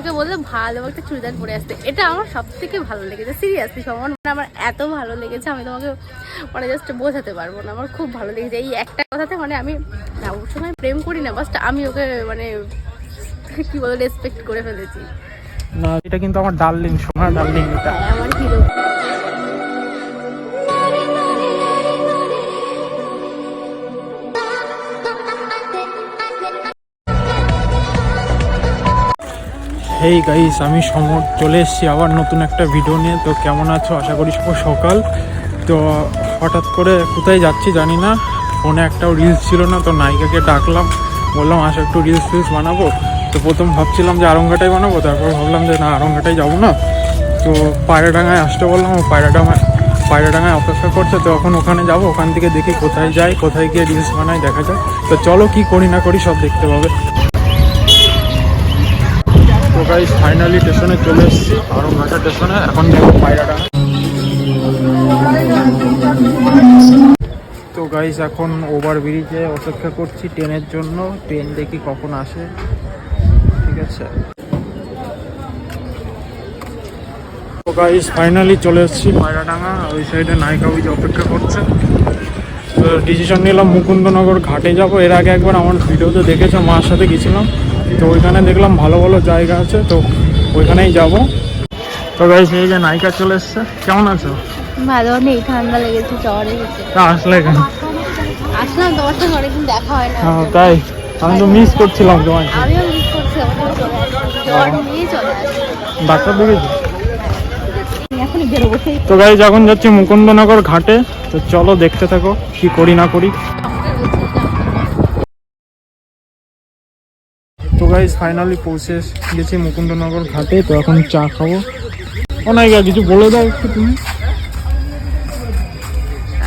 আমাকে বললো ভালো একটা চুড়িদার পরে আসতে, এটা আমার সব থেকে ভালো লেগেছে সিরিয়াসলি সমান, মানে আমার এত ভালো লেগেছে আমি তোমাকে মানে জাস্ট বোঝাতে পারবো না, আমার খুব ভালো লেগেছে এই একটা কথাতে। মানে আমি না ওর সময় প্রেম করি না, বাস্ট আমি ওকে মানে কি বলো রেসপেক্ট করে ফেলেছি। না এটা কিন্তু আমার ডার্লিং, সোনার ডার্লিং, এটা আমার হিরো। হেই গাইস, আমি সমর চলে এসেছি আবার নতুন একটা ভিডিও নিয়ে। তো কেমন আছো? আশা করি শুভ সকাল। তো হঠাৎ করে কোথায় যাচ্ছি জানি না, ফোনে একটাও রিলস ছিল না, তো নায়িকাকে ডাকলাম, বললাম আসো একটু রিলস ফিলস বানাবো। তো প্রথম ভাবছিলাম যে আরঙ্গাটাই বানাবো, তারপর ভাবলাম যে না আরঙ্গাটাই যাবো না, তো পায়রাডাঙ্গায় আসতে বললাম, ও পায়রাডাঙ্গায় অপেক্ষা করছে। তো এখন ওখানে যাবো, ওখান থেকে দেখি কোথায় যাই, কোথায় গিয়ে রিলস বানাই দেখা যায়। তো চলো কি করি না করি সব দেখতে পাবে। তো গাইস ফাইনালি স্টেশনে চলে এসেছি, আরঙ্গাটা স্টেশনে। এখন যাবো পায়রাডাঙ্গা। তো গাইস এখন ওভার ব্রিজে অপেক্ষা করছি ট্রেনের জন্য, ট্রেন দেখি কখন আসে, ঠিক আছে। তো গাইস ফাইনালি চলে এসেছি পায়রাডাঙ্গা, ওই সাইডে নায়িকা ওই যে অপেক্ষা করছে। তো ডিসিশন নিলাম মুকুন্দনগর ঘাটে যাব। এর আগে একবার আমার ভিডিওতে দেখেছো, মার সাথে গেছিলাম, তো ওইখানে দেখলাম ভালো ভালো জায়গা আছে, তো ওইখানেই যাব। তো গাইস এই যে নায়িকা চলে এসছে, কেমন আছো? ভালো নেই, ঠান্ডা লেগেছে, জ্বর এসেছে। তা আসলে কেন? আসলাম তোমার সঙ্গে অনেকদিন দেখা হয় না। হ্যাঁ তাই, আমি তো মিস করছিলাম তোমাকে। আমিও মিস করছি, আমাকে চলে আসছি, জ্বর নিয়ে চলে আসছি। ডাক্তার দেখেছি। এখনই বেরোবো। তো গাইস এখন যাচ্ছি মুকুন্দনগর ঘাটে, তো চলো দেখতে থাকো কি করি না করি। তো গাইস ফাইনালি পৌঁছে গেছি মুকুন্দনগর ঘাটে, তো এখন চা খাবো। অনেক কিছু বলে দাও একটু তুমি।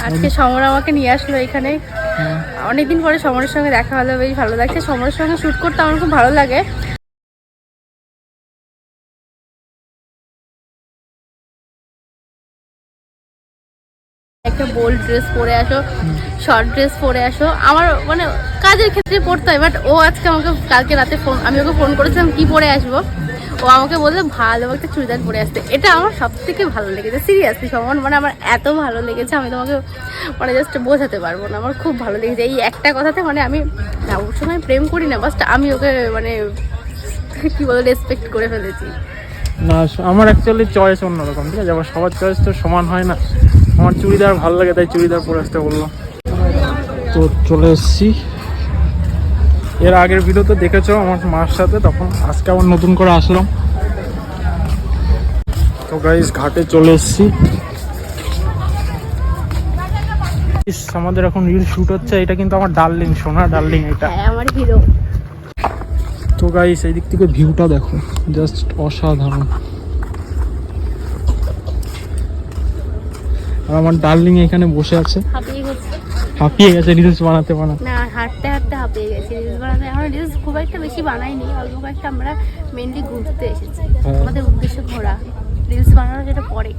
আজকে সমর আমাকে নিয়ে আসলো এখানে, অনেকদিন পরে সমরের সঙ্গে দেখা হলো, বেশ ভালো লাগছে। সমরের সঙ্গে শ্যুট করতে আমার খুব ভালো লাগে। একটা বোল্ড ড্রেস পরে আসো, শর্ট ড্রেস পরে আসো, আমার মানে কাজের ক্ষেত্রে পরতে হয়। বাট ও আজকে আমাকে কালকে রাতে আমি ওকে ফোন করেছিলাম কি পরে আসবো, ও আমাকে বললো ভালো একটা চুড়িদার পরে আসতে, এটা আমার সব থেকে ভালো লেগেছে সিরিয়াসলি সমান, মানে আমার এত ভালো লেগেছে আমি তোমাকে মানে জাস্ট বোঝাতে পারবো না, আমার খুব ভালো লেগেছে এই একটা কথাতে। মানে আমি না ওর সময় প্রেম করি না, বাস্ট আমি ওকে মানে কি বলো রেসপেক্ট করে ফেলেছি। না আমার অ্যাকচুয়ালি চয়েস অন্যরকম, ঠিক আছে, আবার সবার চয়েস তো সমান হয় না। আমার চুড়িদার ভালো লাগে তাই চুড়িদার পরে আসতে বললাম। তো চলে এসেছি, এর আগের ভিডিও তো দেখেছো আমার মার সাথে, তখন আজকে আবার নতুন করে আসলাম। তো গাইস ঘাটে চলে এসেছি, আমাদের এখন রিল শুট হচ্ছে। এটা কিন্তু আমার ডার্লিং, সোনার ডার্লিং, এটা আমার হিরো। তো গাইস এই দিক থেকে ভিউটা দেখো, জাস্ট অসাধারণ। আর আমার ডার্লিং এখানে বসে আছে, হাঁপিয়ে গেছে রিলস বানাতে বানাতে। না হাঁটতে হাঁটতে হাঁপিয়ে গেছি রিলস বানাতে। এখন রিলস খুব একটা বেশি বানাইনি, অল্প কয়েকটা। আমরা মেনলি ঘুরতে এসেছি, আমাদের উদ্দেশ্য ঘোরা, রিলস বানানো যেটা পরে।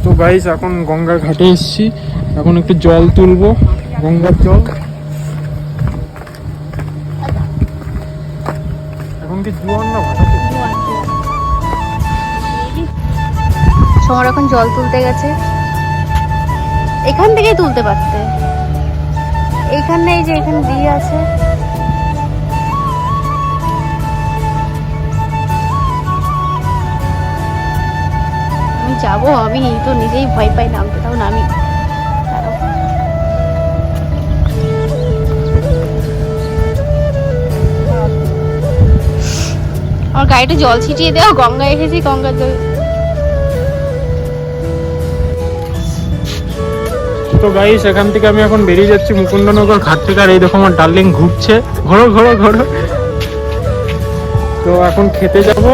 তো গাইস এখন গঙ্গার ঘাটে এসেছি, এখন একটু জল তুলবো, গঙ্গার জল। এখন কি জোয়ার না ভাটাতে? সমর এখন জল তুলতে গেছে, এখান থেকেই তুলতে পারতে, এইখানে এই যে এখানে দিয়ে আছে। আমি যাবো, আমি তো নিজেই ভয় পাই নামতে, তাও নামি। আমার গাড়িটা জল ছিটিয়ে দেওয়া, গঙ্গায় এসেছি, গঙ্গার জল। তো গাইস এখান থেকে আমি এখন বেরিয়ে যাচ্ছি মুকুন্দনগর ঘাট থেকে। আর এই দেখো আমার ডার্লিং ঘুরছে, ঘোরো ঘোরো ঘোরো। তো এখন খেতে যাব।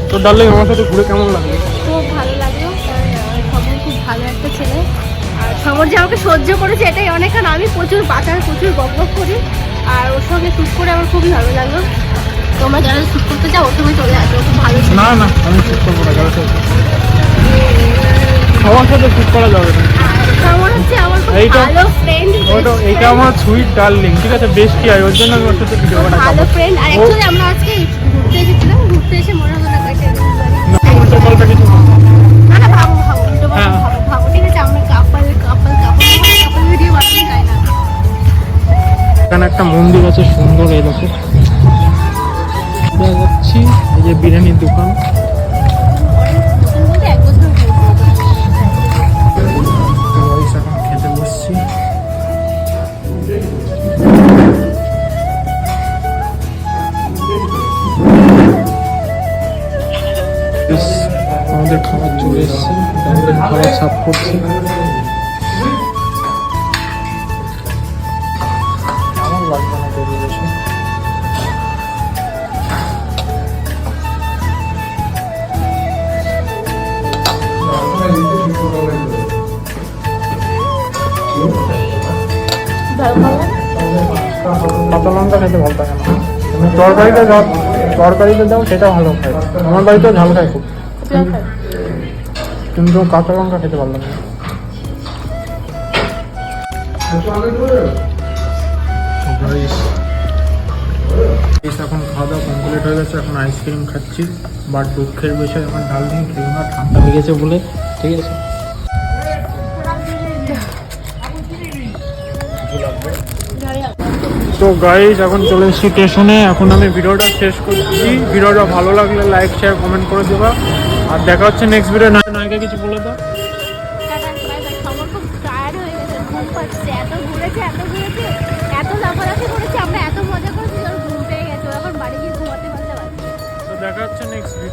তো ডার্লিং আমার সাথে ঘুরে কেমন লাগলো? খুব ভালো লাগলো, সমর খুব ভালো একটা ছেলে। আর সমর যে আমাকে সহ্য করেছে এটাই অনেক, কারণ আমি প্রচুর বাঁচার প্রচুর বক করি, আর ওর সঙ্গে শ্যুট করে আমার খুবই ভালো লাগলো। তোমরা যারা শ্যুট করতে চাও ওর সঙ্গে চলে আসো, খুব ভালো ছিল। না না আমি শ্যুট করবো না, কারোর সাথে সবার সাথে শ্যুট করা যাবে না। সমর হচ্ছে আমার খুব ভালো ফ্রেন্ড, এইটা আমার সুইট ডার্লিং, ঠিক আছে, বেস্টি হয়, ওর জন্য আমি ওর সাথে ভিডিও বানাই। ভালো ফ্রেন্ড। আর অ্যাকচুয়ালি আমরা আজকে একটা মন্দির আছে সুন্দর, এই দেখো যাচ্ছি। এই যে বিরিয়ানির দোকান, এখন খেতে বসছি। আমাদের খাবার চলে এসছে, আমাদের খাবার সাফ করছে। আমার লাগবে না বেরিয়ে গেছে। কাঁচা লঙ্কা খেতে ভালো লাগে না, তুমি তরকারিতে দাও, তরকারিতে দাও সেটা ভালো খায়। আমার বাড়িতেও ঝাল খায় খুব, কিন্তু কাঁচা লঙ্কা খেতে ভালো লাগে না। এখন খাওয়া দাওয়া কমপ্লিট হয়ে গেছে, এখন আইসক্রিম খাচ্ছি। বাট দুঃখের বিষয় আমার ঢাল নেই, খেয়ে না, ঠান্ডা লেগেছে বলে। ঠিক আছে, তো গাইজ এখন চলে এসেছি স্টেশনে। এখন আমি ভিডিওটা শেষ করছি। ভিডিওটা ভালো লাগলে লাইক শেয়ার কমেন্ট করে দেবা, আর দেখা হচ্ছে নেক্সট ভিডিও। নায়িকা কিছু বলে দাও। দেখা হচ্ছে নেক্সট ভিডিও।